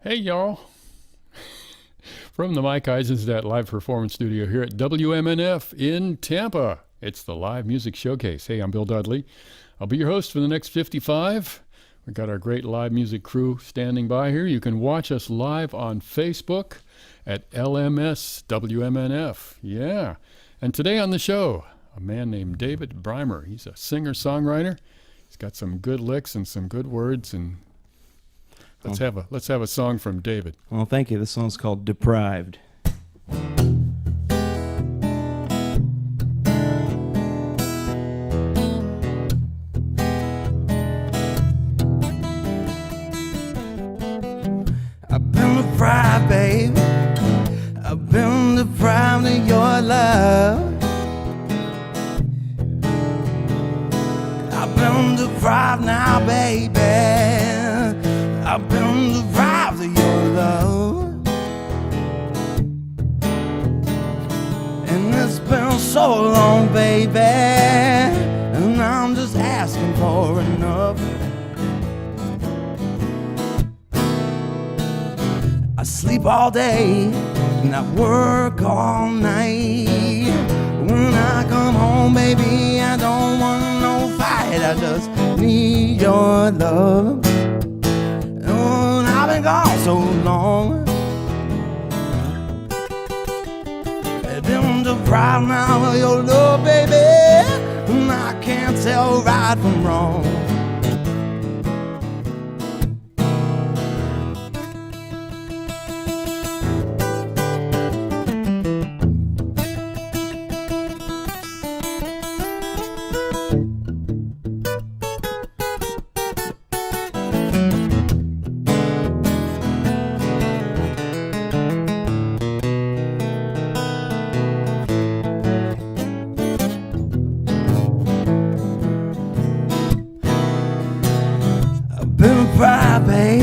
Hey, y'all. From the Mike Eisenstadt live performance studio here at WMNF in Tampa. It's the Live Music Showcase. Hey, I'm Bill Dudley. I'll be your host for the next 55. We've got our great live music crew standing by here. You can watch us live on Facebook at LMS WMNF. Yeah. And today on the show, a man named David Brimer. He's a singer-songwriter. He's got some good licks and some good words, and let's have a song from David. Well, thank you. This song's called Deprived. I've been deprived, babe. I've been deprived of your love. I've been deprived now, baby. I've been deprived of your love. And it's been so long, baby, and I'm just asking for enough. I sleep all day and I work all night. When I come home, baby, I don't want no fight. I just need your love. And I've been gone so long. I've been deprived now of your love, baby, and I can't tell right from wrong. Deprived, babe.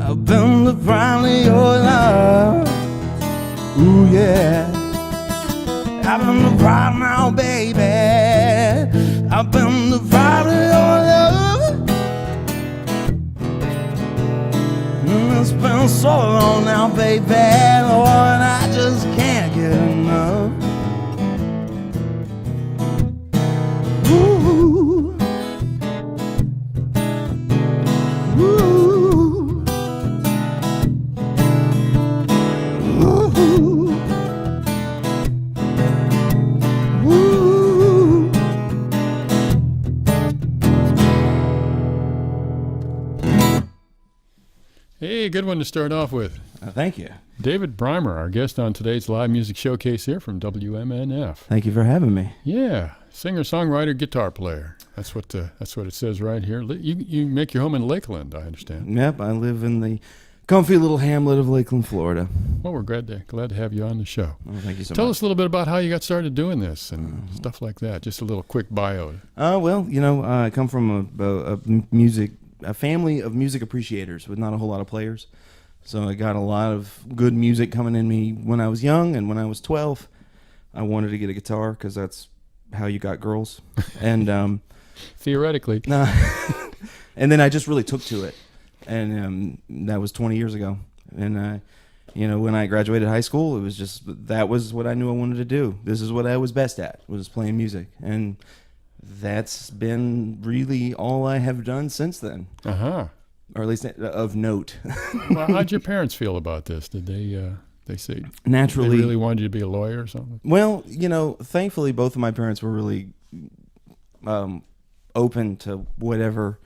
I've been deprived of your love. Ooh, yeah. I've been deprived now, baby. I've been deprived of your love. And it's been so long now, baby. Lord, I just can't get enough. Ooh. Hey, good one to start off with. Thank you. David Brimer, our guest on today's live music showcase here from WMNF. Thank you for having me. Yeah, singer-songwriter, guitar player. That's what it says right here. You make your home in Lakeland, I understand. Yep, I live in the comfy little hamlet of Lakeland, Florida. Well, we're glad to have you on the show. Oh, thank you so much. Tell us a little bit about how you got started doing this and stuff like that. Just a little quick bio. Well, I come from a family of music appreciators with not a whole lot of players. So I got a lot of good music coming in me when I was young, and when I was 12, I wanted to get a guitar because that's how you got girls. And theoretically. And then I just really took to it. And that was 20 years ago. And when I graduated high school, that was what I knew I wanted to do. This is what I was best at, was playing music. And that's been really all I have done since then. Uh-huh. Or at least of note. Well, how'd your parents feel about this? Did they say naturally they really wanted you to be a lawyer or something? Well, thankfully both of my parents were really open to whatever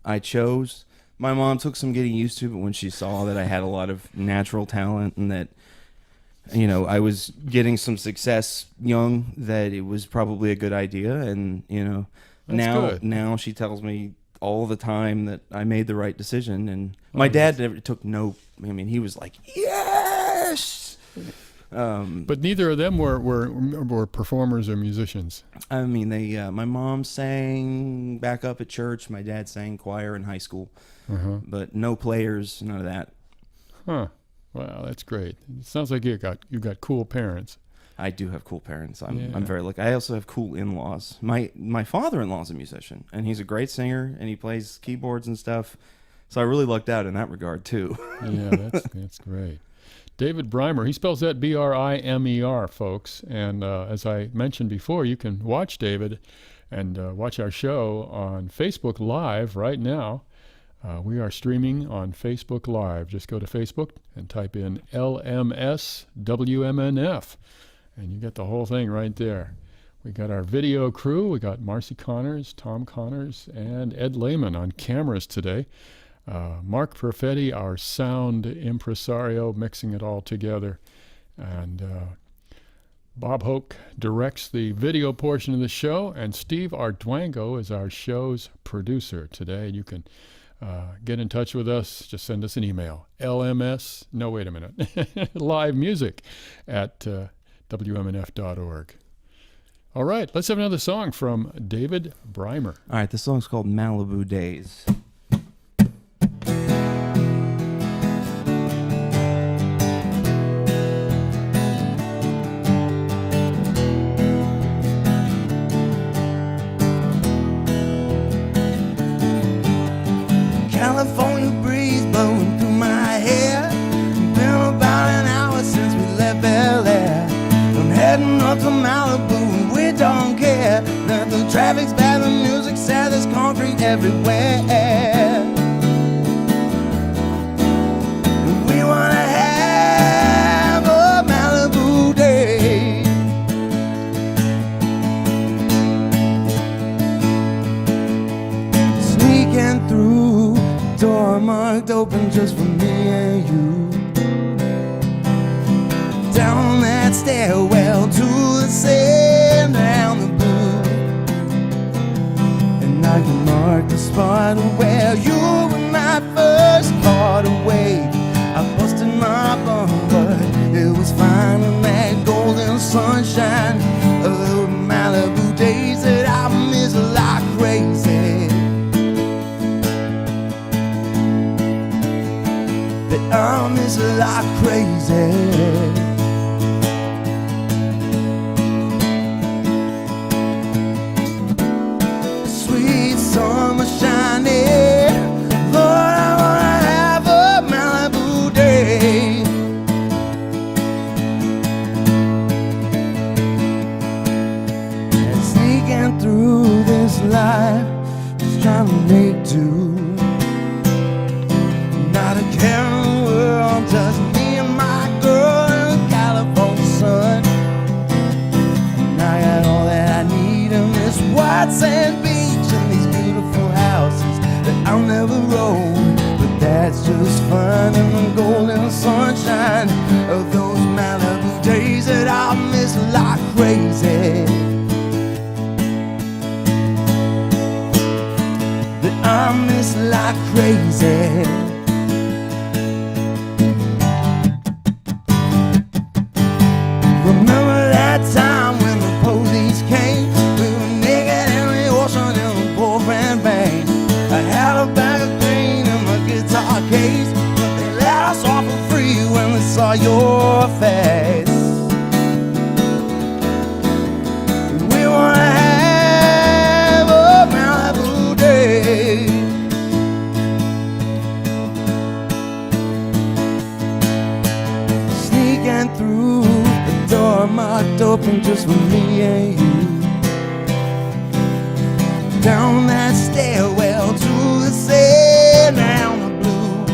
I chose. My mom took some getting used to, but when she saw that I had a lot of natural talent and that I was getting some success young, that it was probably a good idea. And, now she tells me all the time that I made the right decision. And my dad never took no, he was like, yes! But neither of them were performers or musicians. My mom sang back up at church. My dad sang choir in high school. Uh-huh. But no players, none of that. Huh. Wow, that's great. It sounds like you got cool parents. I do have cool parents. I'm very lucky. I also have cool in-laws. My father-in-law is a musician, and he's a great singer, and he plays keyboards and stuff. So I really lucked out in that regard too. Yeah, that's great. David Brimer, he spells that Brimer, folks. And as I mentioned before, you can watch David and watch our show on Facebook Live right now. We are streaming on Facebook Live. Just go to Facebook and type in LMS WMNF, and you get the whole thing right there. We got our video crew. We got Marcy Connors, Tom Connors, and Ed Lehman on cameras today. Mark Perfetti, our sound impresario, mixing it all together. And Bob Hoke directs the video portion of the show, and Steve Arduango is our show's producer today. You can get in touch with us. Just send us an email. live music at WMNF.org. All right, let's have another song from David Brimer. All right, this song's called Malibu Days. California breeze blowing through my hair. Been about an hour since we left Bel Air. I'm heading up to Malibu and we don't care that the traffic's bad, the music's sad, there's concrete everywhere. We wanna have a Malibu day. Sneaking through, door marked open just for me and you. Down that stairwell to the sand, down the blue. And I can mark the spot where you and my first caught away. I busted my bum, but it was fine in that golden sunshine of Malibu days that I miss like crazy. That I miss like crazy. Sweet summer shining, Lord, I wanna have a Malibu day. And sneaking through this life, just trying to make do. Not a care in the world, just me and my girl in the California sun. And I got all that I need in this white sand beach and these beautiful houses that I'll never own. But that's just fun in the golden sunshine of those Malibu days that I miss like crazy. That I miss like crazy. Remember that time when the police came? We were naked in the ocean in the Portland Bay. I had a bag of green in my guitar case, but they let us off for free when they saw your face. We wanna have a Malibu day. Sneaking through the door marked open just for me and you. Down that stairwell to the sand, down the blue.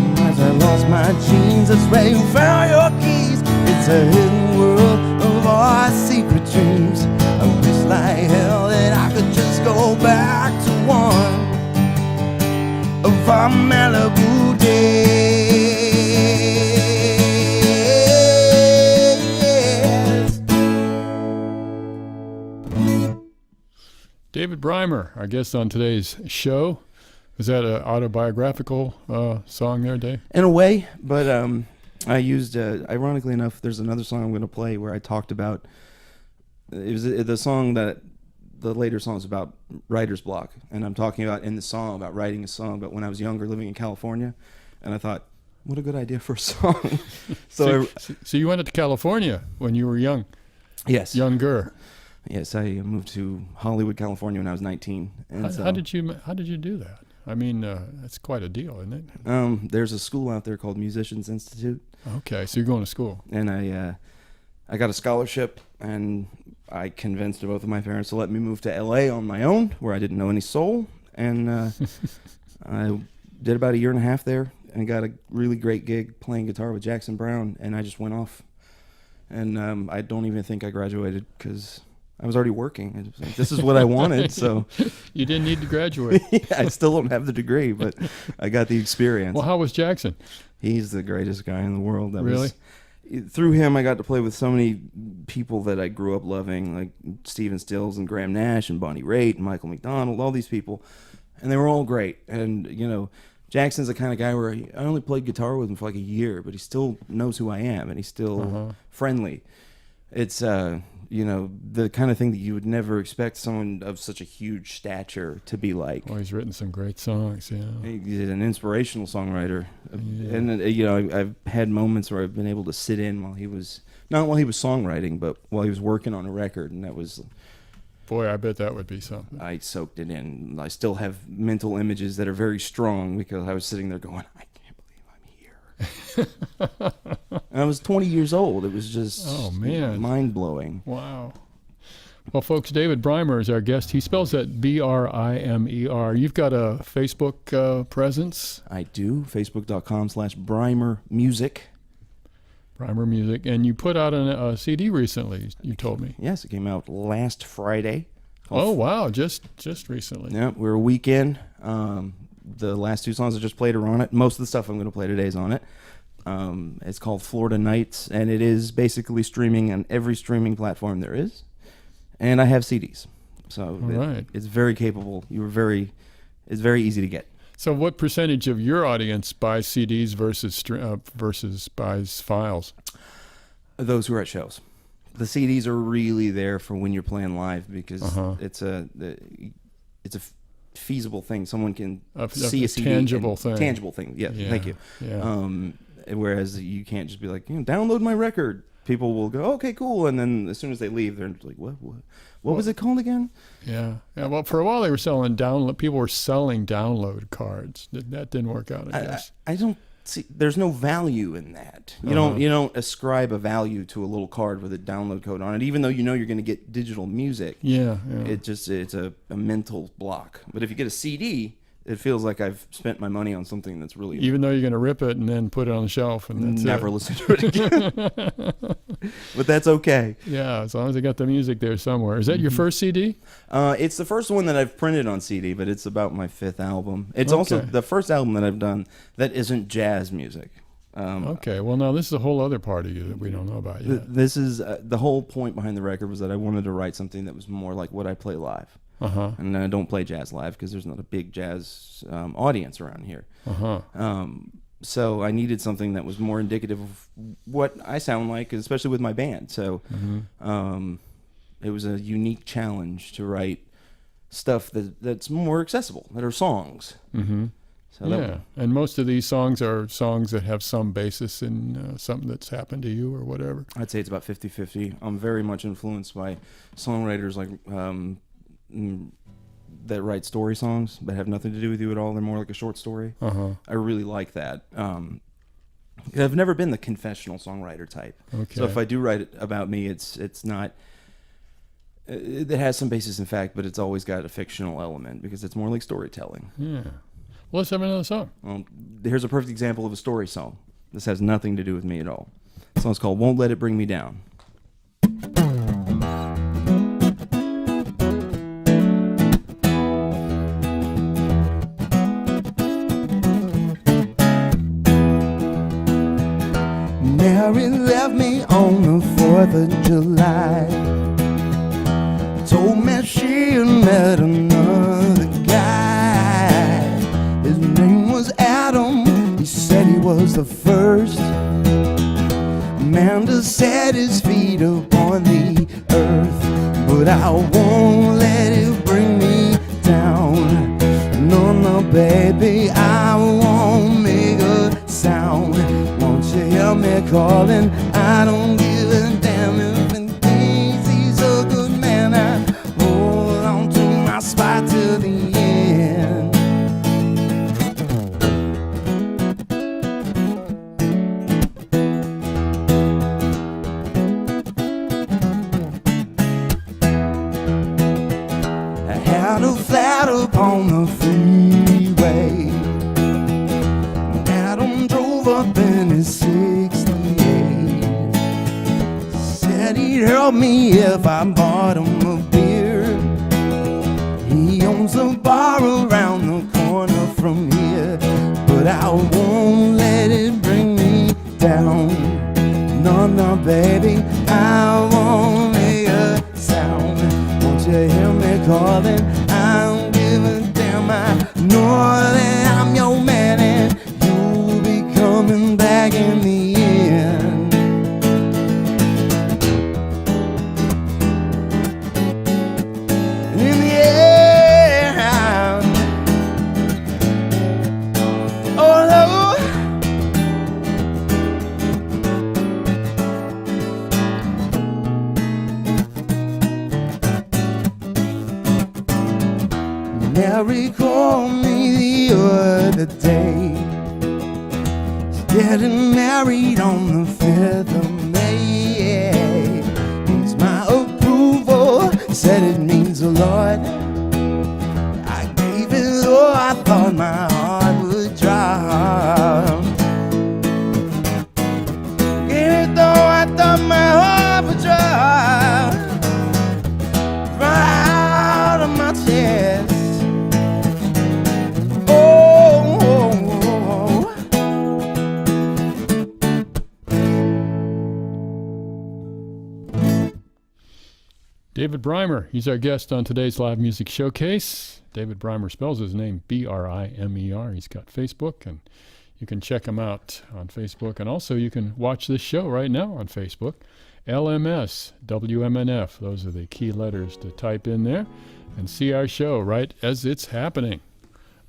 And as I lost my jeans, that's where you found your keys. It's a hidden world of our secret dreams. I wish like hell that I could just go back to one of our Malibu days. David Brimer, our guest on today's show. Was that an autobiographical song there, Dave? In a way, but I used, ironically enough, there's another song I'm going to play where I talked about, it was the song that, the later song's about writer's block. And I'm talking about in the song about writing a song about when I was younger living in California. And I thought, what a good idea for a song. So you went to California when you were young? Yes. Younger. Yes, I moved to Hollywood, California when I was 19. And How did you do that? I mean, that's quite a deal, isn't it? There's a school out there called Musicians Institute, Okay, so you're going to school. and I got a scholarship, and I convinced both of my parents to let me move to LA on my own, where I didn't know any soul, and I did about a year and a half there, and got a really great gig playing guitar with Jackson Browne, and I just went off, and I don't even think I graduated because I was already working. It was like, this is what I wanted, so You didn't need to graduate. yeah, I still don't have the degree, but I got the experience. Well, how was Jackson? He's the greatest guy in the world. Really? Through him, I got to play with so many people that I grew up loving, like Stephen Stills and Graham Nash and Bonnie Raitt and Michael McDonald, all these people. And they were all great. And, you know, Jackson's the kind of guy where I only played guitar with him for like a year, but he still knows who I am, and he's still friendly. It's, you know, the kind of thing that you would never expect someone of such a huge stature to be like. Well, he's written some great songs, yeah. He's an inspirational songwriter. Yeah. And, you know, I've had moments where I've been able to sit in while he was, not while he was songwriting, but while he was working on a record, and that was... Boy, I bet that would be something. I soaked it in. I still have mental images that are very strong because I was sitting there going, I can't believe I'm here. And I was 20 years old. It was just mind-blowing. Wow. Well, folks, David Brimer is our guest. He spells that Brimer. You've got a Facebook presence? I do. Facebook.com/Brimer Music. Brimer Music. And you put out a CD recently, you told me. Yes, it came out last Friday. Oh, wow. Just recently. Yeah, we're a week in. The last two songs I just played are on it. Most of the stuff I'm going to play today is on it. It's called Florida Nights, and it is basically streaming on every streaming platform there is. And I have CDs. So it's very capable. It's very easy to get. So what percentage of your audience buys CDs versus buys files? Those who are at shows. The CDs are really there for when you're playing live because it's a feasible thing. Someone can see a CD. Tangible thing. Tangible thing. Yeah, thank you. Yeah. Whereas you can't just be like, download my record. People will go, okay, cool, and then as soon as they leave, they're like, what was it called again? Yeah. Well, for a while they were selling people were selling download cards. That didn't work out, I guess. I don't see. There's no value in that. You don't ascribe a value to a little card with a download code on it, even though you know you're going to get digital music. Yeah. It's a mental block. But if you get a CD, it feels like I've spent my money on something that's really... Even though you're going to rip it and then put it on the shelf and that's never listen to it again. But that's okay. Yeah, as long as they got the music there somewhere. Is that your first CD? It's the first one that I've printed on CD, but it's about my fifth album. It's also the first album that I've done that isn't jazz music. Okay, well, now this is a whole other part of you that we don't know about yet. This is... the whole point behind the record was that I wanted to write something that was more like what I play live. And I don't play jazz live because there's not a big jazz audience around here. So I needed something that was more indicative of what I sound like, especially with my band. So it was a unique challenge to write stuff that's more accessible, that are songs. So and most of these songs are songs that have some basis in something that's happened to you or whatever. I'd say it's about 50-50. I'm very much influenced by songwriters like... that write story songs that have nothing to do with you at all. They're more like a short story. I really like that. I've never been the confessional songwriter type. Okay. So if I do write it about me, it's not... It has some basis in fact, but it's always got a fictional element because it's more like storytelling. Yeah. Well, let's have another song. Well, here's a perfect example of a story song. This has nothing to do with me at all. The song's called Won't Let It Bring Me Down. Mary left me on the 4th of July. Told me she had met another guy. His name was Adam. He said he was the first man to set his feet upon the earth. But I won't let it bring me down. No, baby, I won't make a sound. Won't you hear me calling? I don't give a damn if it thinks he's a good man. I hold on to my spot till the end. drove up in his 68. Said he'd help me if I bought him a beer. He owns a bar around the corner from here, but I won't let it bring me down. No, no, baby, I won't make a sound. Won't you hear me calling? I don't give a damn. I know that I'm your man and you'll be coming back in the end. In the end. Oh no. Mary called me the other day. She's getting married on the 5th of May. Needs my approval, said it means a lot. I gave it all, I thought my heart would drop. Gave it though, I thought my heart would drop. Right out of my chest. David Brimer, he's our guest on today's live music showcase. David Brimer spells his name B-R-I-M-E-R. He's got Facebook, and you can check him out on Facebook. And also you can watch this show right now on Facebook. LMS, WMNF, those are the key letters to type in there and see our show right as it's happening.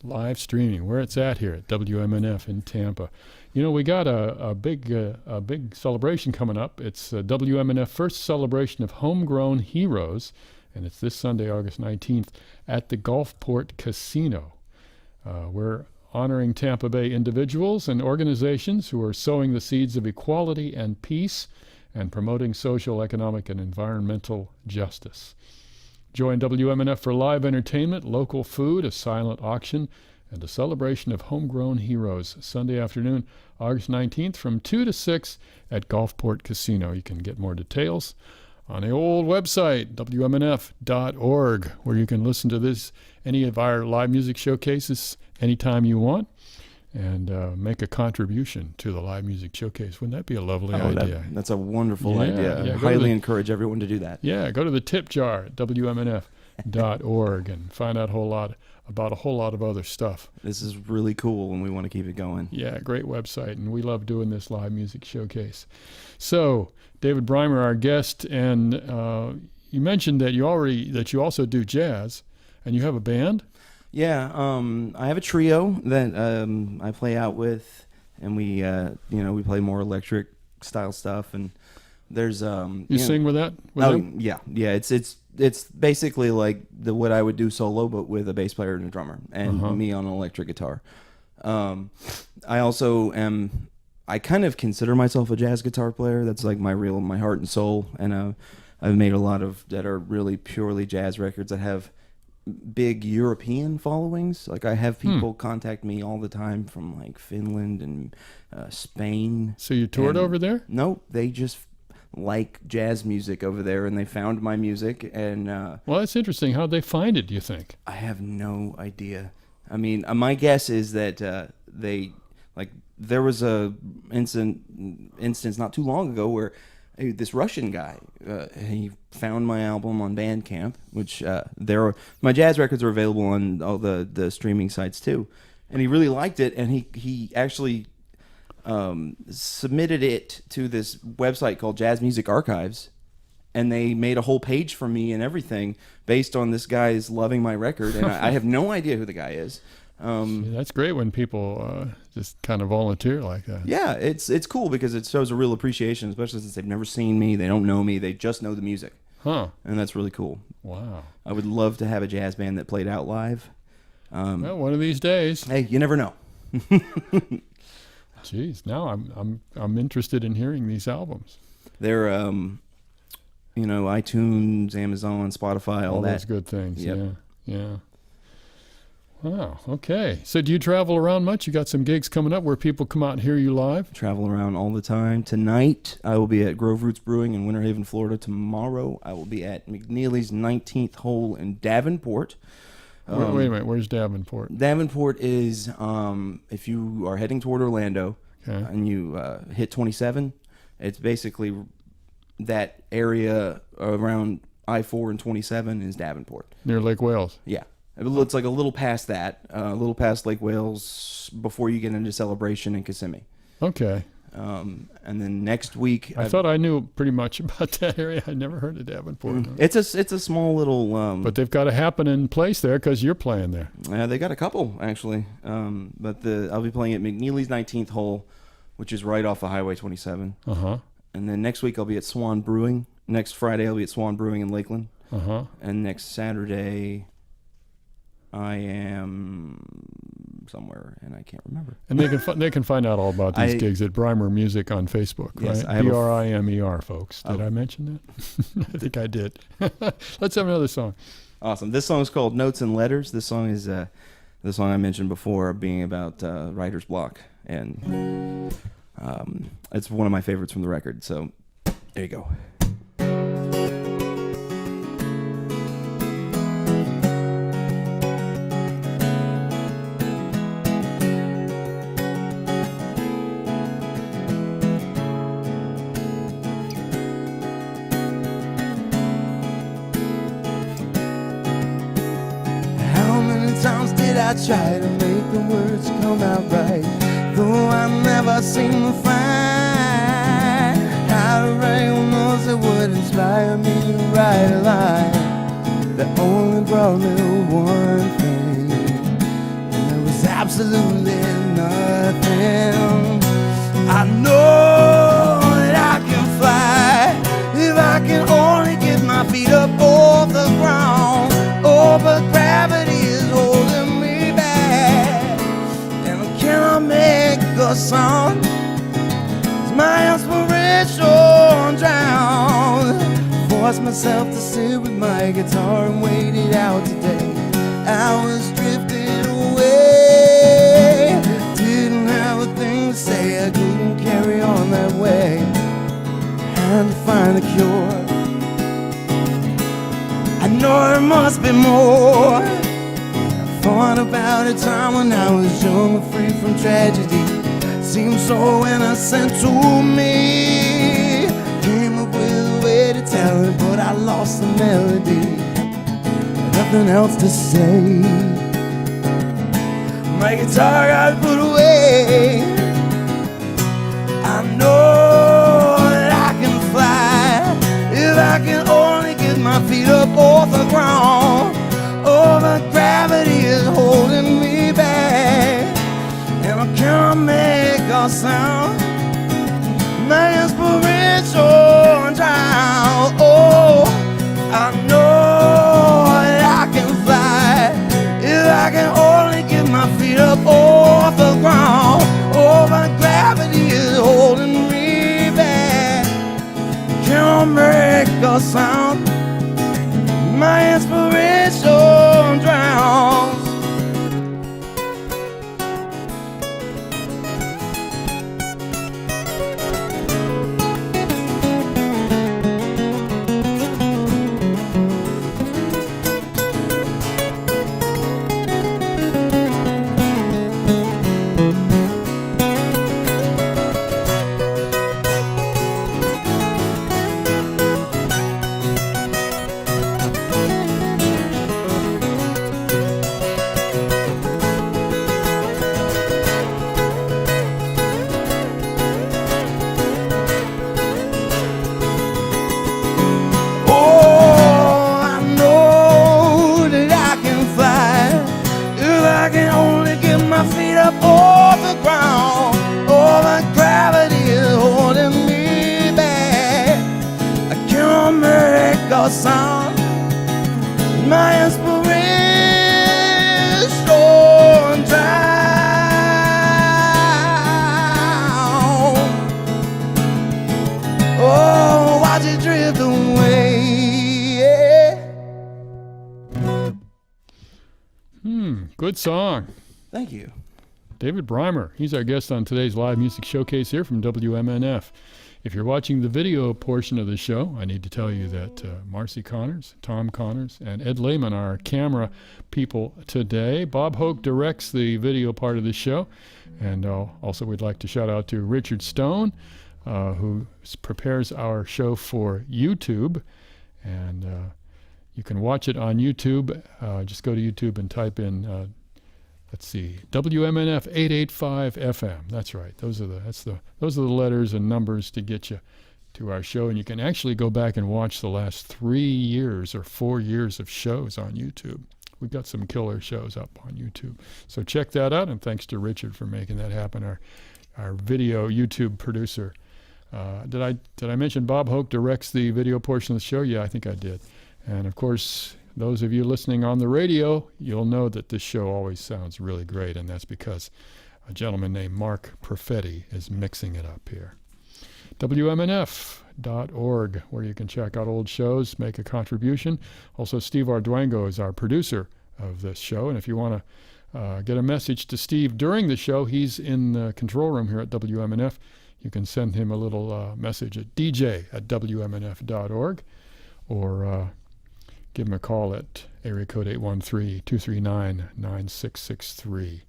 Live streaming, where it's at here at WMNF in Tampa. You know, we got a big celebration coming up. It's WMNF first celebration of homegrown heroes, and it's this Sunday, August 19th, at the Gulfport Casino. We're honoring Tampa Bay individuals and organizations who are sowing the seeds of equality and peace and promoting social, economic, and environmental justice. Join WMNF for live entertainment, local food, a silent auction, and a celebration of homegrown heroes. Sunday afternoon, August 19th from 2 to 6 at Gulfport Casino. You can get more details on the old website, WMNF.org, where you can listen to any of our live music showcases anytime you want and make a contribution to the live music showcase. Wouldn't that be a lovely idea? That's a wonderful idea. Yeah, I highly encourage everyone to do that. Yeah, go to the tip jar at WMNF.org and find out about a whole lot of other stuff. This is really cool, and we want to keep it going. Yeah, great website, and we love doing this live music showcase. So, David Brimer, our guest, and you mentioned that you also do jazz, and you have a band? Yeah, I have a trio that I play out with, and we play more electric style stuff. And there's you sing with that? Yeah. It's basically like what I would do solo, but with a bass player and a drummer, and me on an electric guitar. I also am. I kind of consider myself a jazz guitar player. That's like my heart and soul. And I've made a lot that are really purely jazz records that have big European followings. Like I have people contact me all the time from like Finland and Spain. So you toured over there? No, they just like jazz music over there, and they found my music. And well, that's interesting. How'd they find it, do you think? I have no idea. I mean, my guess is that there was a instance not too long ago where this Russian guy, he found my album on Bandcamp, which my jazz records are available on all the streaming sites too, and he really liked it, and he actually submitted it to this website called Jazz Music Archives, and they made a whole page for me and everything based on this guy's loving my record, and I have no idea who the guy is. That's great when people just kind of volunteer like that. Yeah, it's cool because it shows a real appreciation, especially since they've never seen me, they don't know me, they just know the music. Huh. And that's really cool. Wow. I would love to have a jazz band that played out live. Well, one of these days. Hey, you never know. Jeez, now I'm interested in hearing these albums. They're iTunes, Amazon, Spotify, all that. Those good things. Yep. Yeah. Wow. Okay. So do you travel around much? You got some gigs coming up where people come out and hear you live? Travel around all the time. Tonight, I will be at Grove Roots Brewing in Winter Haven, Florida. Tomorrow, I will be at McNeely's 19th Hole in Davenport. Wait a minute. Where's Davenport? Davenport is if you are heading toward Orlando and you hit 27, it's basically that area around I-4 and 27 is Davenport. Near Lake Wales? Yeah. It's like a little past that, a little past Lake Wales before you get into Celebration and Kissimmee. Okay. And then next week, I thought I knew pretty much about that area. I never heard of Davenport. It's a small little. But they've got a happening place there because you're playing there. Yeah, they got a couple actually. But I'll be playing at McNeely's 19th Hole, which is right off of Highway 27. And then next week I'll be at Swan Brewing. Next Friday I'll be at Swan Brewing in Lakeland. And next Saturday I am somewhere, and I can't remember. And they can find out all about these gigs at Brimer Music on Facebook, yes, right? Brimer, folks. Did I mention that? I think I did. Let's have another song. Awesome. This song is called Notes and Letters. This song is the song I mentioned before, being about writer's block, and it's one of my favorites from the record. So there you go. I try to make the words come out right, though I never seem to find how to write words that would inspire me to write a line that only brought me one thing, and it was absolutely nothing. I know that I can fly if I can only get my feet up off the ground. Oh, but gravity is holding make a song. It's my inspiration drowned. Forced myself to sit with my guitar and wait it out today. I was drifting away, didn't have a thing to say. I couldn't carry on that way. Had to find a cure. I know there must be more. Thought about a time when I was young and free from tragedy. Seemed so innocent to me. Came up with a way to tell it, but I lost the melody. Nothing else to say. My guitar got put away. I know that I can fly if I can only get my feet up off the ground. Oh, but gravity is holding me back, and I can't make a sound. My inspiration drowned. Oh, I know that I can fly if I can only get my feet up off the ground. Oh, but gravity is holding me back. Can't make a sound. My inspiration drowns. Good song. Thank you. David Brimer. He's our guest on today's live music showcase here from WMNF. If you're watching the video portion of the show, I need to tell you that Marcy Connors, Tom Connors, and Ed Lehman are our camera people today. Bob Hoke directs the video part of the show. And also we'd like to shout out to Richard Stone, who prepares our show for YouTube. And you can watch it on YouTube. Just go to YouTube and type in let's see, WMNF 885 FM. That's right. Those are the letters and numbers to get you to our show. And you can actually go back and watch the last 3 years or 4 years of shows on YouTube. We've got some killer shows up on YouTube. So check that out. And thanks to Richard for making that happen, our video YouTube producer. Did I mention Bob Hoke directs the video portion of the show? Yeah, I think I did. And of course, those of you listening on the radio, you'll know that this show always sounds really great, and that's because a gentleman named Mark Perfetti is mixing it up here. WMNF.org, where you can check out old shows, make a contribution. Also, Steve Arduengo is our producer of this show, and if you want to get a message to Steve during the show, he's in the control room here at WMNF. You can send him a little message at dj@WMNF.org, or give him a call at area code 813-239-9663.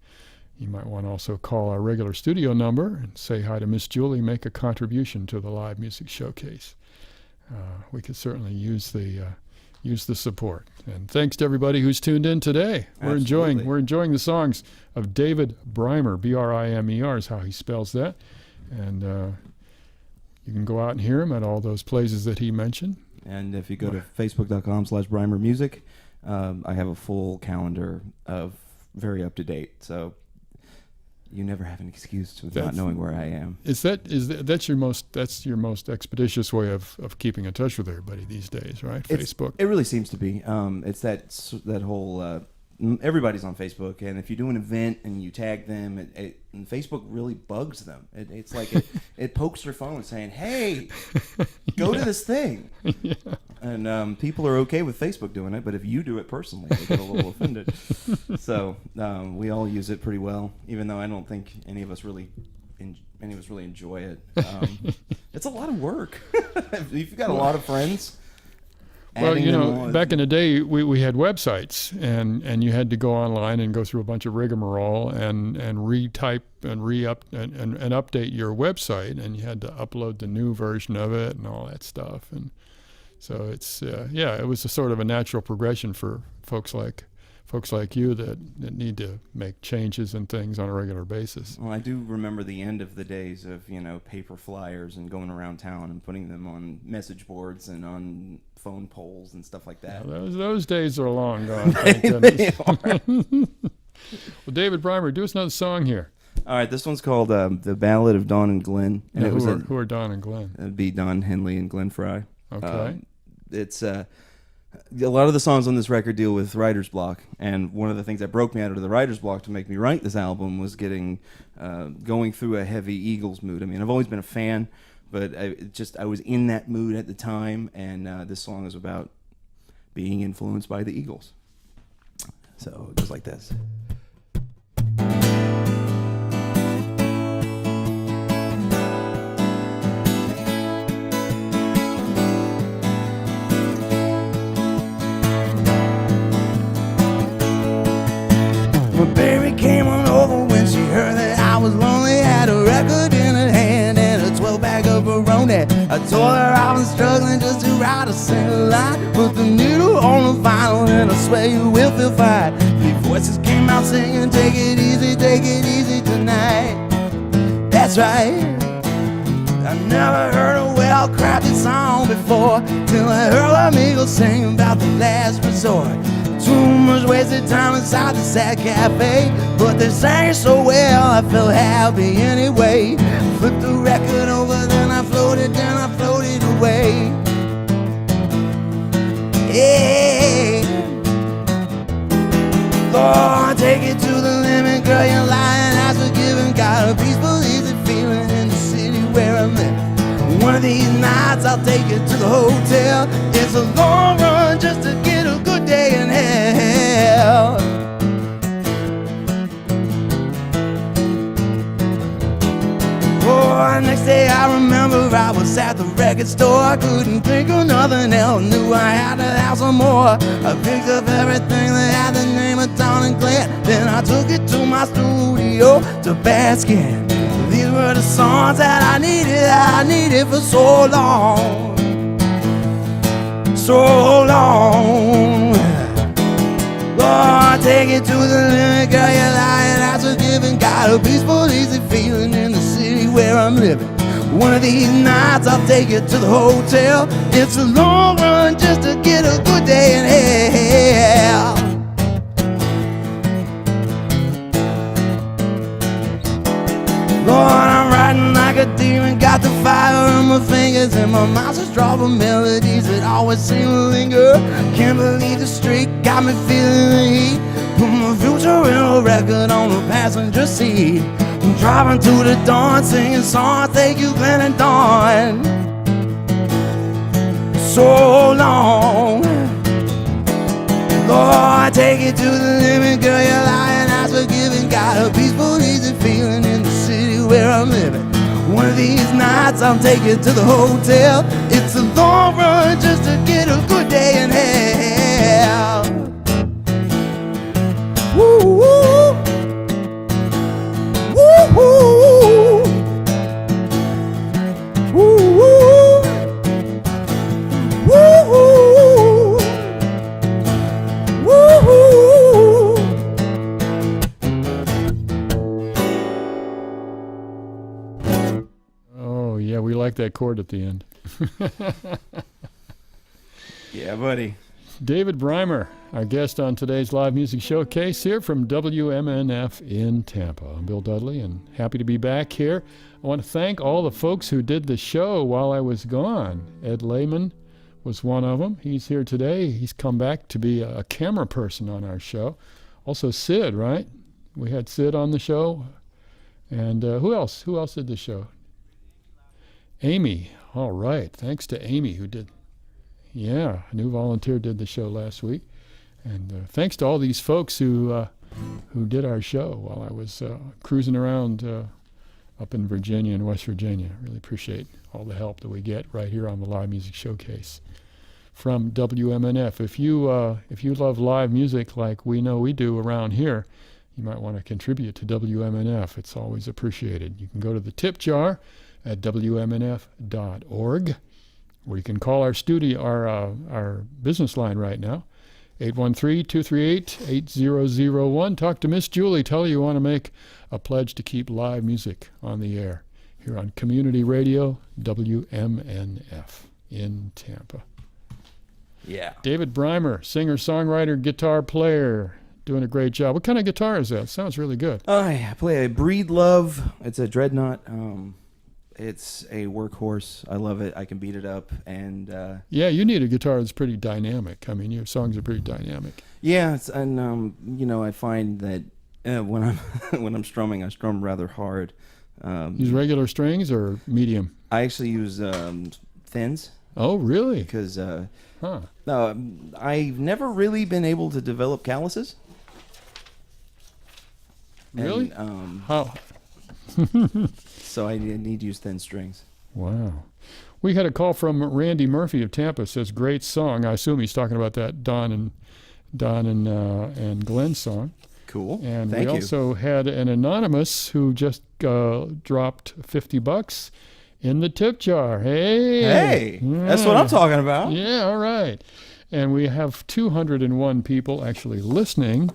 You might want to also call our regular studio number and say hi to Miss Julie, make a contribution to the live music showcase. We could certainly use the support. And thanks to everybody who's tuned in today. We're enjoying the songs of David Brimer, Brimer is how he spells that. And you can go out and hear him at all those places that he mentioned. And if you go to facebook.com/BrimerMusic, I have a full calendar of very up to date. So you never have an excuse to not knowing where I am. That's your most expeditious way of keeping in touch with everybody these days, right? Facebook. It really seems to be. It's that whole everybody's on Facebook, and if you do an event and you tag them, and Facebook really bugs them. It's like it pokes their phone saying, "Hey, go to this thing." Yeah. And people are okay with Facebook doing it, but if you do it personally, they get a little offended. So we all use it pretty well, even though I don't think any of us really enjoy it. It's a lot of work. If you've got a lot of friends. Well, back in the day, we had websites, and you had to go online and go through a bunch of rigmarole and retype and and update your website, and you had to upload the new version of it and all that stuff. And so it's it was a sort of a natural progression for folks like you that need to make changes and things on a regular basis. Well, I do remember the end of the days of paper flyers and going around town and putting them on message boards and on phone poles and stuff like that. Yeah, those days are long gone. Thank goodness. Well, David Brimer, do us another song here. All right, this one's called "The Ballad of Don and Glenn." And who are Don and Glenn? It'd be Don Henley and Glenn Fry. Okay. It's a lot of the songs on this record deal with writer's block, and one of the things that broke me out of the writer's block to make me write this album was going through a heavy Eagles mood. I mean, I've always been a fan, but I was in that mood at the time, and this song is about being influenced by the Eagles. So it goes like this. Baby came on over when she heard that I was lonely. Had a record in her hand and a 12-pack of Peroni. I told her I was struggling just to write a single line. Put the needle on the vinyl and I swear you will feel fine. Three voices came out singing, take it easy tonight. That's right. I never heard a well-crafted song before, till I heard amigos sing about the last resort. Too much wasted time inside the sad cafe, but they sang it so well I felt happy anyway. Flipped the record over, then I floated away. Hey, Lord, take it to the limit, girl, you're lying, that's forgiven. Got a peaceful, easy feeling in the city where I live. One of these nights I'll take you to the hotel. It's a long run just to get a good day in hell. Lord, next day I remember I was at the record store. I couldn't think of nothing else, knew I had to have some more. I picked up everything that had the name of Don and Glenn. Then I took it to my studio to bask in. These were the songs that I needed for so long. So long. Lord, take it to the limit, girl, you're lying, that's forgiven. Got a peaceful, easy feeling in the city where I'm living. One of these nights I'll take you to the hotel. It's a long run just to get a good day in hell. Lord, I'm riding like a demon, got the fire in my fingers, and my mouth is dropping melodies that always seem to linger. Can't believe the street got me feeling the heat. Put my future in a record on the passenger seat. I'm driving to the dawn, singing songs, thank you Glenn and Dawn. So long. Lord, take it to the limit, girl, you're lying, that's forgiven. Got a peaceful, easy feeling in the city where I'm living. One of these nights I'll take you to the hotel. It's a long run just to get a good day in hell. Woo woo, woo woo, woo woo, woo woo, woo woo. Oh, yeah, we like that chord at the end. Yeah, buddy. David Brimer, our guest on today's live music showcase here from WMNF in Tampa. I'm Bill Dudley, and happy to be back here. I want to thank all the folks who did the show while I was gone. Ed Lehman was one of them. He's here today. He's come back to be a camera person on our show. Also Sid, right? We had Sid on the show. And who else? Who else did the show? Amy. All right. Thanks to Amy who did. Yeah, a new volunteer did the show last week. And thanks to all these folks who did our show while I was cruising around up in Virginia and West Virginia. Really appreciate all the help that we get right here on the Live Music Showcase from WMNF. If you love live music like we know we do around here, you might want to contribute to WMNF. It's always appreciated. You can go to the tip jar at WMNF.org. Or you can call our studio, our business line right now, 813-238-8001. Talk to Miss Julie. Tell her you want to make a pledge to keep live music on the air here on Community Radio, WMNF in Tampa. Yeah. David Brimer, singer, songwriter, guitar player, doing a great job. What kind of guitar is that? Sounds really good. I play a Breed Love. It's a Dreadnought. It's a workhorse. I love it. I can beat it up, and yeah, you need a guitar that's pretty dynamic. I mean, your songs are pretty dynamic. yeah, and I find that when I'm when I'm strumming, I strum rather hard. Use regular strings or medium? I actually use thins. Oh, really? Because Huh. I've never really been able to develop calluses. Really? And, How? so I need to use thin strings. Wow. We had a call from Randy Murphy of Tampa. Says great song. I assume he's talking about that Don and Glenn song. Cool. And Thank we you. also had an anonymous who just dropped $50 in the tip jar. Hey, that's what I'm talking about. Yeah, all right. And we have 201 people actually listening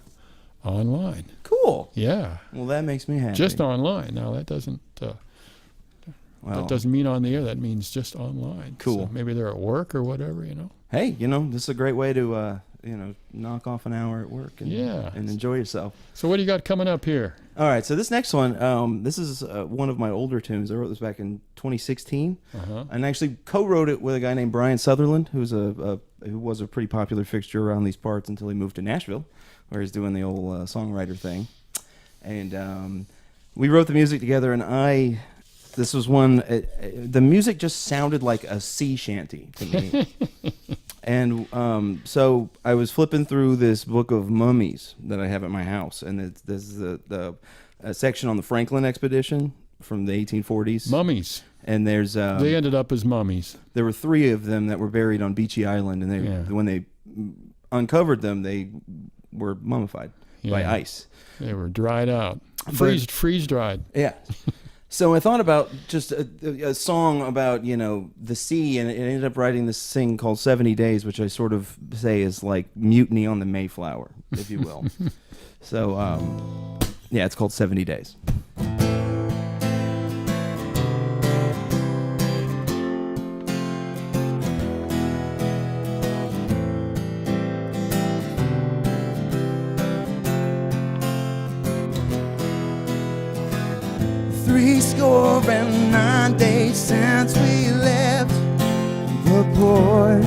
online. Cool. Yeah. Well, that makes me happy. Just online. Now that doesn't mean on the air. That means just online. Cool. So maybe they're at work or whatever, Hey, this is a great way to knock off an hour at work and enjoy yourself. So what do you got coming up here? All right, so this next one, this is one of my older tunes. I wrote this back in 2016, and actually co-wrote it with a guy named Brian Sutherland, who was a pretty popular fixture around these parts until he moved to Nashville, where he's doing the old songwriter thing. And we wrote the music together, and this was one. The music just sounded like a sea shanty to me. And so I was flipping through this book of mummies that I have at my house, and there's the section on the Franklin expedition from the 1840s. Mummies. And there's They ended up as mummies. there were 3 of them that were buried on Beachy Island, and when they uncovered them, they were mummified by ice. They were dried out, freeze dried. Yeah. So I thought about just a song about, the sea, and it ended up writing this thing called 70 Days, which I sort of say is like Mutiny on the Mayflower, if you will. So, yeah, it's called 70 Days. Score and 9 days since we left the port,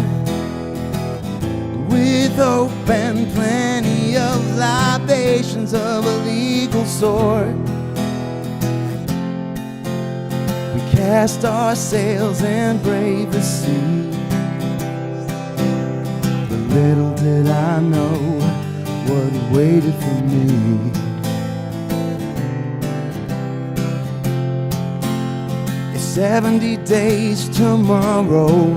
with hope and plenty of libations of a legal sort. We cast our sails and braved the sea, but little did I know what waited for me. 70 days tomorrow,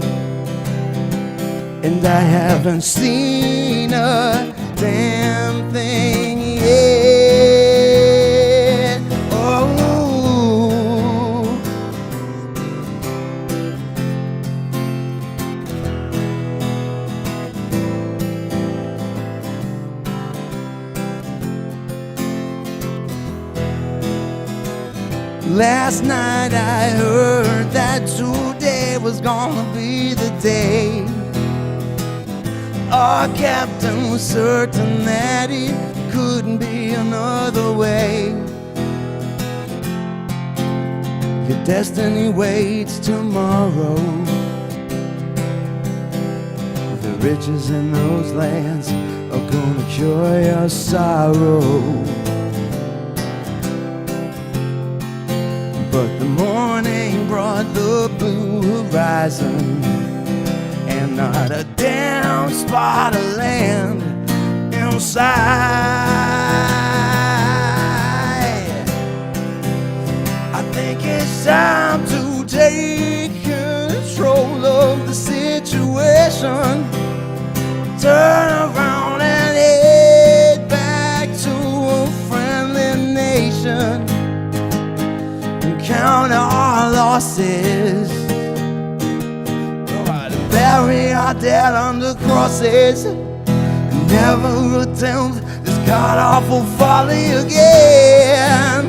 and I haven't seen a damn thing yet. Oh, last night I heard that today was gonna be the day. Our captain was certain that it couldn't be another way. Your destiny waits tomorrow. The riches in those lands are gonna cure your sorrow. But the morning brought the blue horizon, and not a damn spot of land in sight. I think it's time to take control of the situation. Turn around and head back to a friendly nation. Count our losses, try to bury our dead under crosses, and never attempt this god-awful folly again.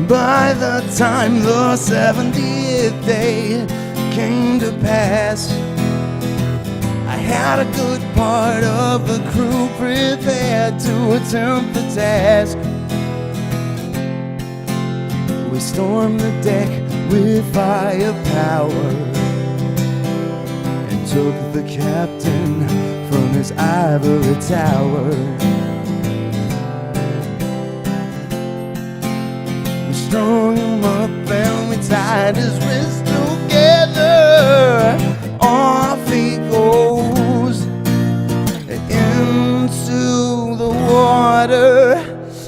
By the time the 70th day came to pass, I had a good part of the crew prepared to attempt the task. We stormed the deck with firepower and took the captain from his ivory tower. Strung him up and we tied his wrists together. Off he goes into the water,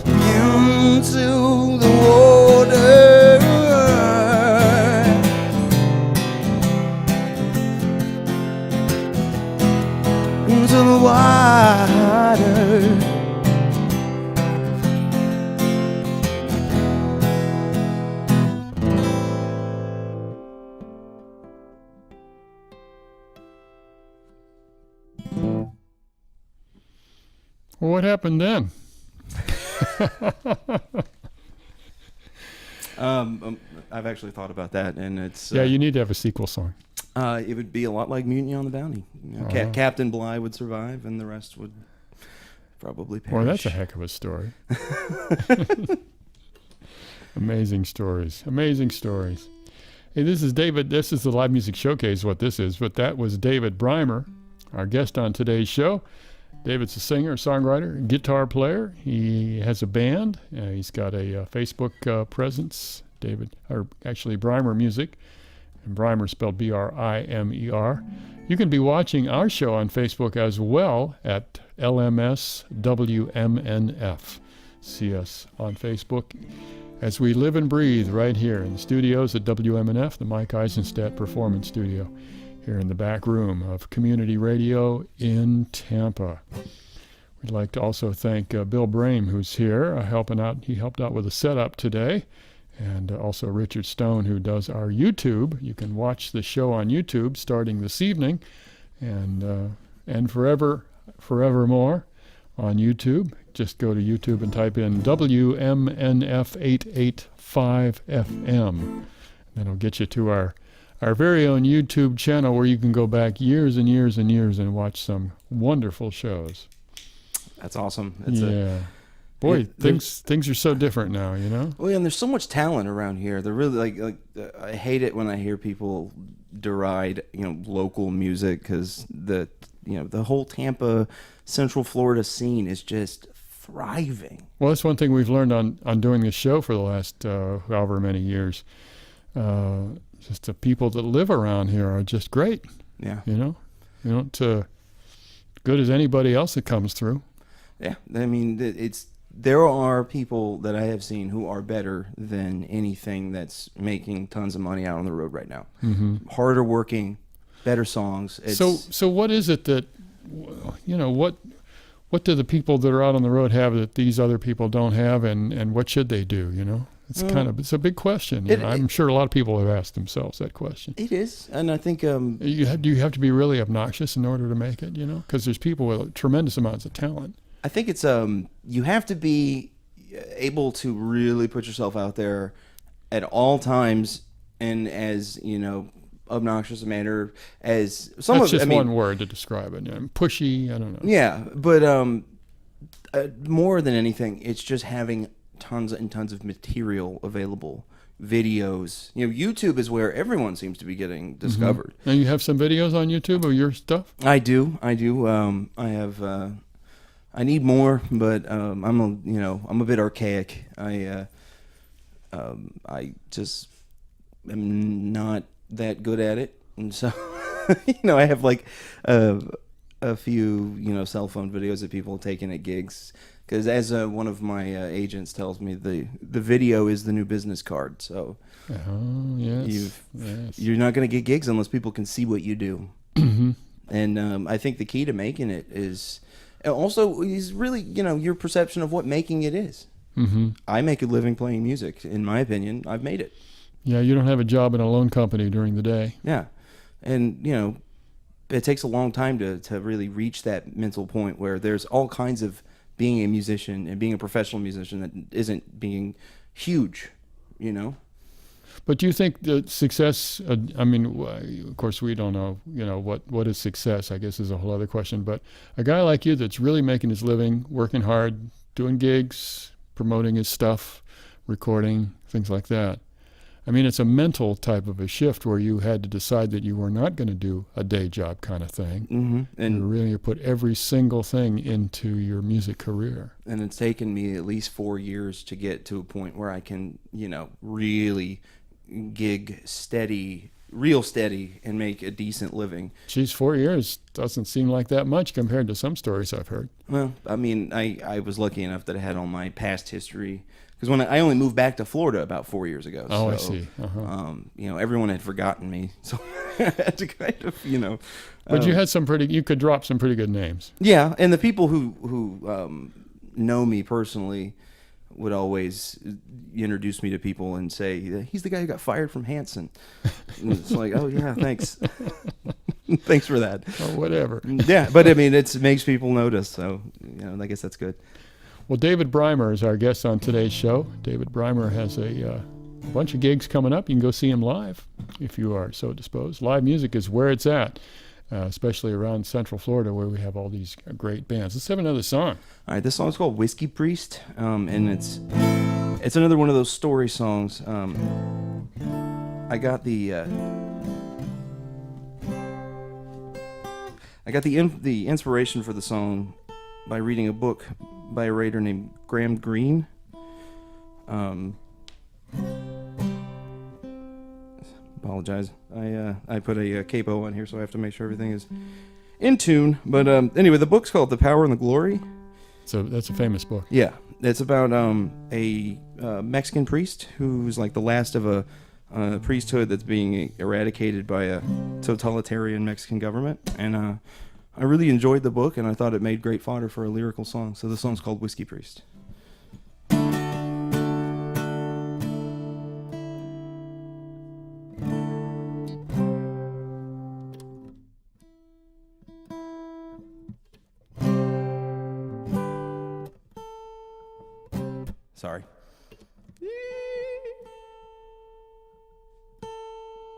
into the water, into the water. Well, what happened then? I've actually thought about that, and it's Yeah, you need to have a sequel song. it would be a lot like Mutiny on the Bounty. Captain Bligh would survive, and the rest would probably perish. Well, that's a heck of a story. Amazing stories. Amazing stories. Hey, this is David. This is the Live Music Showcase, what this is. But that was David Brimer, our guest on today's show. David's a singer, songwriter, guitar player. He has a band. He's got a Facebook presence, Brimer Music. and Brimer spelled Brimer. You can be watching our show on Facebook as well at LMS WMNF. See us on Facebook as we live and breathe right here in the studios at WMNF, the Mike Eisenstadt Performance Studio, here in the back room of Community Radio in Tampa. We'd like to also thank Bill Brimer, who's here helping out. He helped out with the setup today, and also Richard Stone, who does our YouTube. You can watch the show on YouTube starting this evening, and forevermore on YouTube. Just go to YouTube and type in WMNF 885 FM. That'll get you to our very own YouTube channel, where you can go back years and years and years and watch some wonderful shows. That's awesome. Boy, things are so different now, you know? Well, and there's so much talent around here. They're really I hate it when I hear people deride, local music, because the whole Tampa, Central Florida scene is just thriving. Well, that's one thing we've learned on doing this show for the last however many years. Just the people that live around here are just great. Yeah. You don't good as anybody else that comes through. Yeah, I mean, there are people that I have seen who are better than anything that's making tons of money out on the road right now. Mm-hmm. Harder working, better songs. So what is it that, what do the people that are out on the road have that these other people don't have, and what should they do, It's it's a big question. I'm sure a lot of people have asked themselves that question. It is, and I think do you have to be really obnoxious in order to make it, because there's people with tremendous amounts of talent. I think it's you have to be able to really put yourself out there at all times, and as obnoxious a manner as some. That's just one word to describe it. Pushy. I don't know. Yeah, but more than anything, it's just having tons and tons of material available. Videos. YouTube is where everyone seems to be getting discovered. Mm-hmm. Now you have some videos on YouTube of your stuff? I do. I have. I need more, but I'm a bit archaic. I just am not that good at it, and so I have a few cell phone videos that people have taken at gigs. Because as one of my agents tells me, the video is the new business card. So yes. You're not going to get gigs unless people can see what you do. Mm-hmm. And I think the key to making it is really your perception of what making it is. Mm-hmm. I make a living playing music. In my opinion, I've made it. Yeah, you don't have a job in a loan company during the day. Yeah, and it takes a long time to really reach that mental point where there's all kinds of being a musician and being a professional musician that isn't being huge, But do you think that success, of course we don't know, what is success, I guess is a whole other question, but a guy like you that's really making his living, working hard, doing gigs, promoting his stuff, recording, things like that. It's a mental type of a shift where you had to decide that you were not going to do a day job kind of thing. Mm-hmm. And you really put every single thing into your music career. And it's taken me at least 4 years to get to a point where I can, really gig real steady, and make a decent living. Geez, 4 years doesn't seem like that much compared to some stories I've heard. Well, I was lucky enough that I had all my past history. Because when I only moved back to Florida about 4 years ago. Oh, so, I see. Uh-huh. Everyone had forgotten me, so I had to kind of, But you could drop some pretty good names. Yeah, and the people who know me personally would always introduce me to people and say, he's the guy who got fired from Hanson. And it's like, oh yeah, thanks. Thanks for that. Oh, whatever. Yeah, but it makes people notice, so I guess that's good. Well, David Brimer is our guest on today's show. David Brimer has a bunch of gigs coming up. You can go see him live if you are so disposed. Live music is where it's at, especially around Central Florida where we have all these great bands. Let's have another song. All right, this song's called Whiskey Priest, and it's another one of those story songs. I got the inspiration for the song by reading a book by a writer named Graham Greene. Apologize. I put a capo on here, so I have to make sure everything is in tune. But anyway, the book's called The Power and the Glory. So that's a famous book. Yeah, it's about a Mexican priest who's like the last of a priesthood that's being eradicated by a totalitarian Mexican government. And I really enjoyed the book, and I thought it made great fodder for a lyrical song. So the song's called Whiskey Priest. Sorry.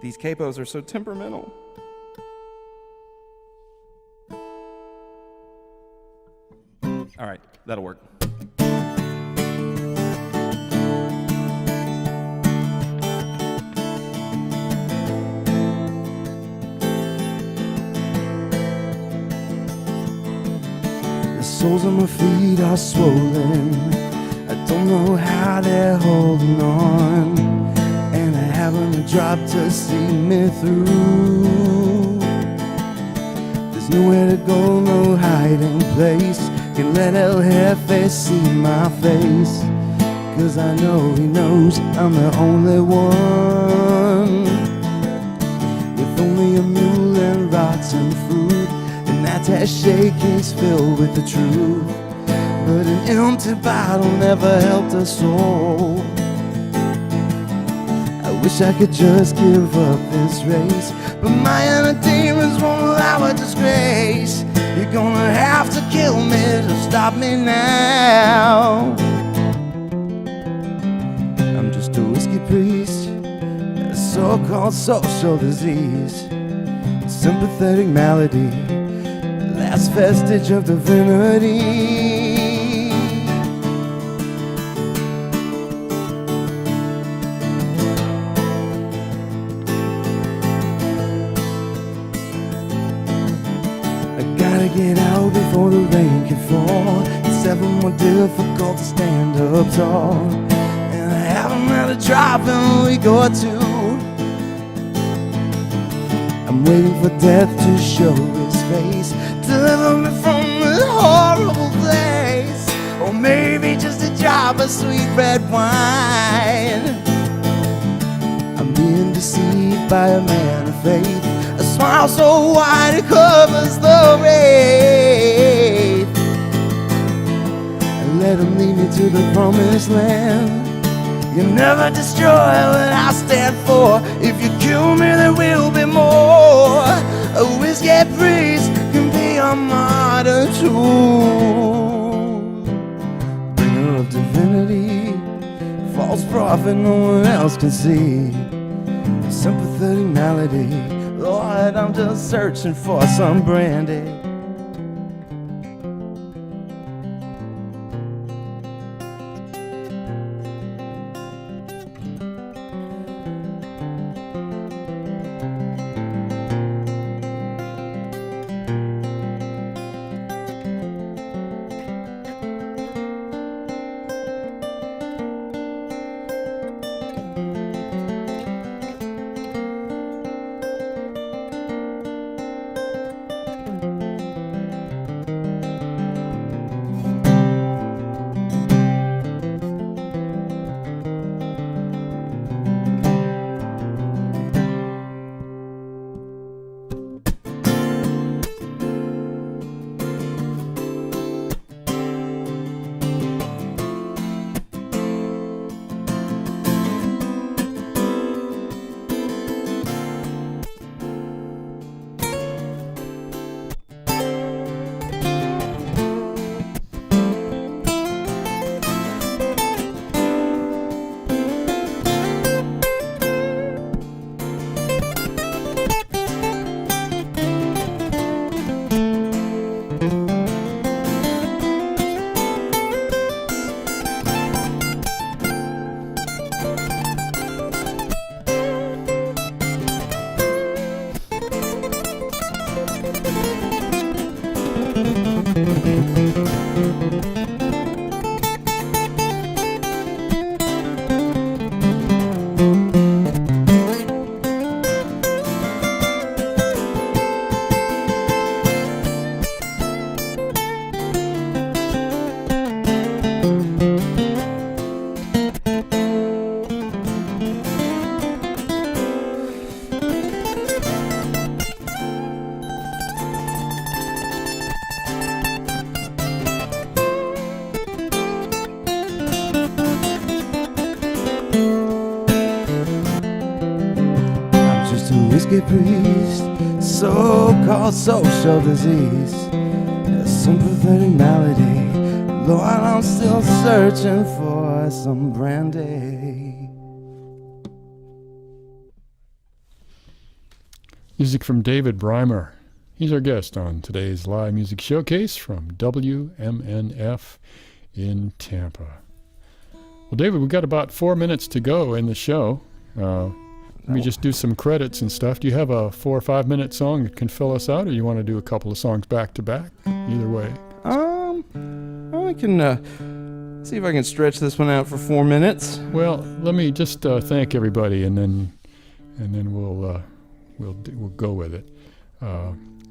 These capos are so temperamental. All right, that'll work. The soles of my feet are swollen. I don't know how they're holding on, and I haven't a drop to see me through. There's nowhere to go, no hiding place. Can let El Jefe see my face, 'cause I know he knows I'm the only one. With only a mule and rotten fruit, and that attaché case filled with the truth. But an empty bottle never helped a soul. I wish I could just give up this race, but my inner demons won't allow a disgrace. You're gonna have to kill me to stop me now. I'm just a whiskey priest, a so-called social disease, a sympathetic malady, the last vestige of divinity. Get out before the rain can fall. It's ever more difficult to stand up tall, and I haven't had a drop in a week or two. I'm waiting for death to show his face, deliver me from this horrible place, or maybe just a drop of sweet red wine. I'm being deceived by a man of faith, a smile so wide it covers the wraith. And let him lead me to the promised land. You never destroy what I stand for. If you kill me, there will be more. A whiskey priest can be a martyr too. Bringer of divinity, false prophet no one else can see. A sympathetic malady, Lord, I'm just searching for some brandy. so-called social disease, a sympathetic malady. Lord, I'm still searching for some brandy. Music from David Brimer. He's our guest on today's live music showcase from WMNF in Tampa. Well, David, we've got about 4 minutes to go in the show. Let me just do some credits and stuff. Do you have a 4 or 5 minute song that can fill us out, or you want to do a couple of songs back to back? Either way. I can see if I can stretch this one out for 4 minutes. Well, let me just thank everybody, and then we'll go with it.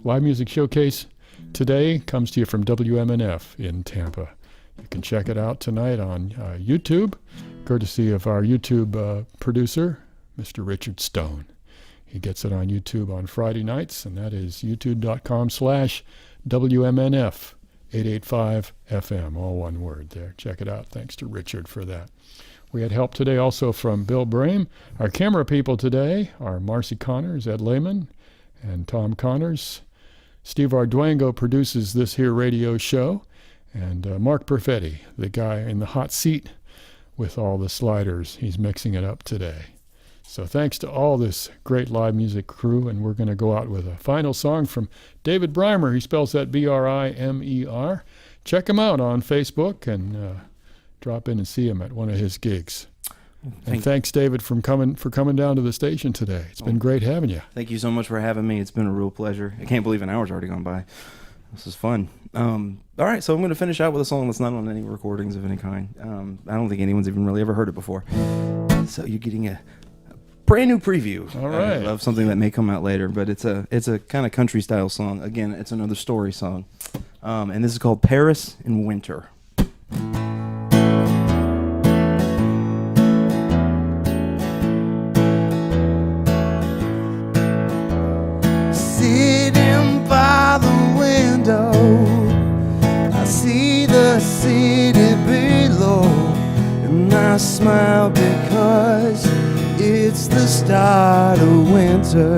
Live Music Showcase today comes to you from WMNF in Tampa. You can check it out tonight on YouTube, courtesy of our YouTube producer, Mr. Richard Stone. He gets it on YouTube on Friday nights, and that is youtube.com/WMNF 885 FM, all one word there. Check it out. Thanks to Richard for that. We had help today also from Bill Brimer. Our camera people today are Marcy Connors, Ed Lehman, and Tom Connors. Steve Arduengo produces this here radio show, and Mark Perfetti, the guy in the hot seat with all the sliders. He's mixing it up today. So thanks to all this great live music crew, and we're going to go out with a final song from David Brimer. He spells that Brimer. Check him out on Facebook and drop in and see him at one of his gigs. And thanks, David, for coming down to the station today. It's been great having you. Thank you so much for having me. It's been a real pleasure. I can't believe an hour's already gone by. This is fun. All right, so I'm going to finish out with a song that's not on any recordings of any kind. I don't think anyone's even really ever heard it before. So you're getting a brand new preview of something that may come out later, but it's a kind of country style song. Again, it's another story song, and this is called Paris in Winter. Sitting by the window, I see the city below, and I smile because it's the start of winter.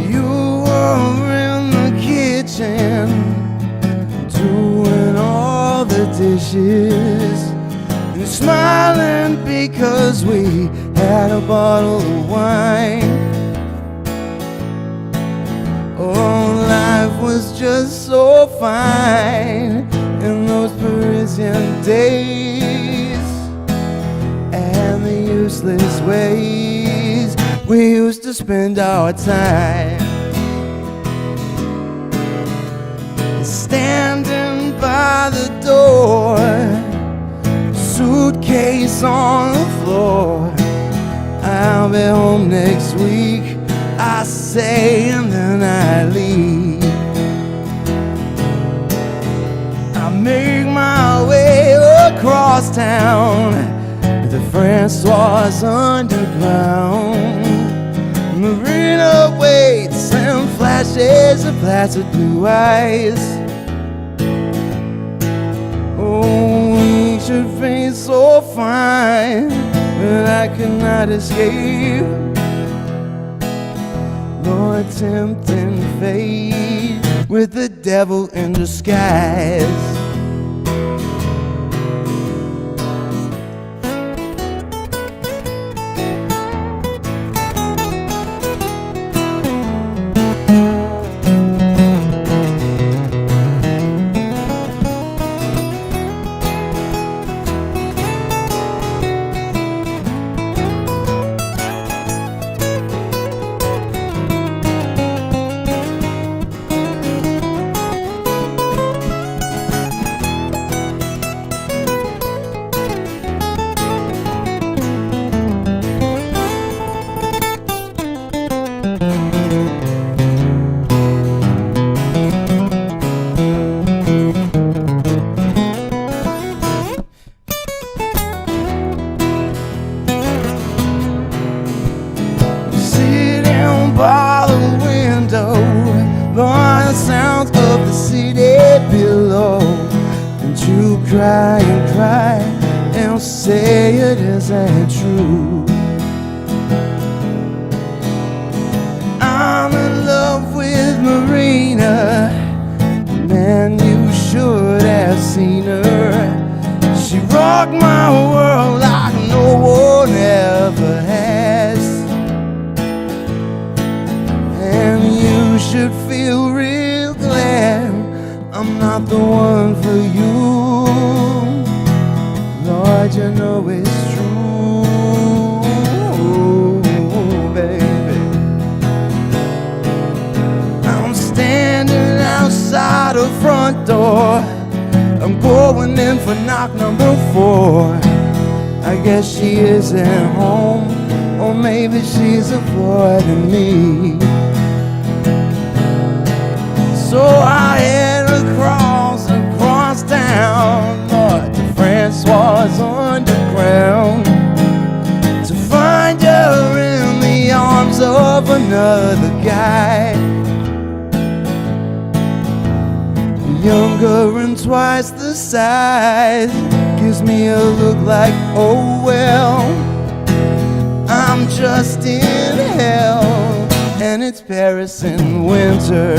You were in the kitchen doing all the dishes and smiling because we had a bottle of wine. Oh, life was just so fine in those Parisian days, and the useless ways we used to spend our time. Standing by the door, suitcase on the floor. I'll be home next week, I say, and then I leave. I make my way across town, the Francois underground. Marina waits and flashes of placid blue eyes. Oh, ancient face so fine, but I cannot escape. Lord, tempting fate with the devil in disguise. Cry and cry and say it isn't true. rock my world like no one ever has. And you should feel real glad I'm not the one for you. Lord, you know it's true, baby. I'm standing outside the front door. I'm going in for knock number 4. I guess she isn't home, or maybe she's avoiding me. So I head across town, Lord, to Francois underground, to find her in the arms of another guy, younger and twice the size. Gives me a look like, oh well, I'm just in hell, and it's Paris in winter.